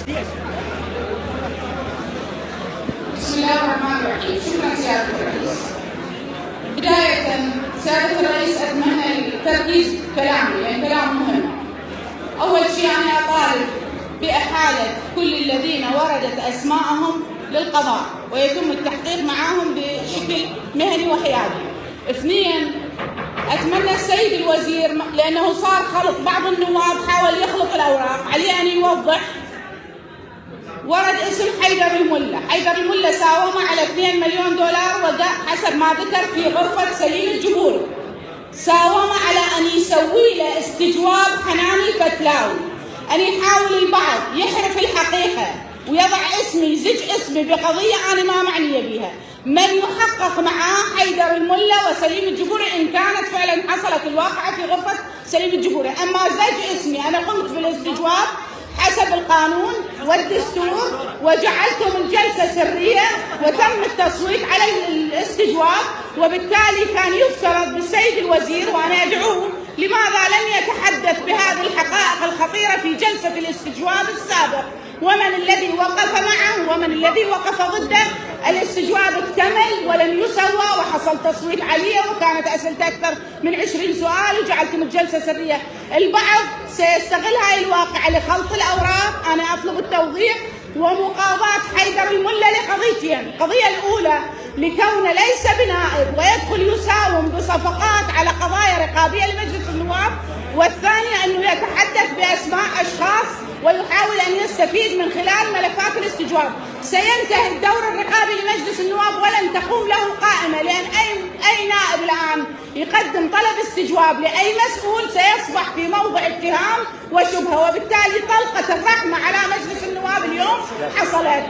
بسم الله الرحمن الرحيم. شكرا سيادة الرئيس. بداية سيادة الرئيس أتمنى التركيز كلامي لأن كلام مهم. أول شيء أنا أطالب بإحالة كل الذين وردت أسماءهم للقضاء ويتم التحقيق معهم بشكل مهني وحيادي. اثنين، أتمنى السيد الوزير لأنه صار خلط، بعض النواب حاول يخلط الأوراق، عليه أن يوضح. ورد اسم حيدر الملا، حيدر الملا ساومه على 2 مليون دولار حسب ما ذكر في غرفة سليم الجبوري. ساومه على أن يسوي له استجواب حنان الفتلاوي، أن يحاول البعض يحرف الحقيقة ويضع اسمي، يزج اسمي بقضية أنا ما معنية بها. من يحقق معاه حيدر الملا وسليم الجبوري إن كانت فعلا حصلت الواقعة في غرفة سليم الجبوري. أما زج اسمي، أنا قمت بالاستجواب حسب القانون والدستور وجعلتم الجلسة سرية وتم التصويت على الاستجواب، وبالتالي كان يفترض بالسيد الوزير وأنا أدعوه لماذا لم يتحدث بهذه الحقائق الخطيرة في جلسة الاستجواب السابق، ومن الذي وقف معه ومن الذي وقف ضده. الاستجواب اكتمل ولم يسوى وحصل تصويت عليه وكانت أسئلته أكثر من 20 سؤال وجعلتم الجلسة سرية. البعض سيستغل هاي الواقعة لخلط الأوراق. أنا أطلب التوضيح ومقاضاة حيدر الملا لقضيتين. القضية الأولى لكونه ليس بنائب ويدخل يساوم بصفقات على قضايا رقابية لمجلس النواب، والثانية أنه يتحدث بأسماء أشخاص ويحاول أن يستفيد من خلال ملفات الاستجواب. سينتهي الدور الرقابي لمجلس النواب ولن تقوم له قائمة، لأن أي نائب الآن يقدم طلب استجواب لأي مسؤول سيصبح في موضع اتهام وشبهة، وبالتالي طلقة الرحمة على مجلس النواب اليوم حصلت.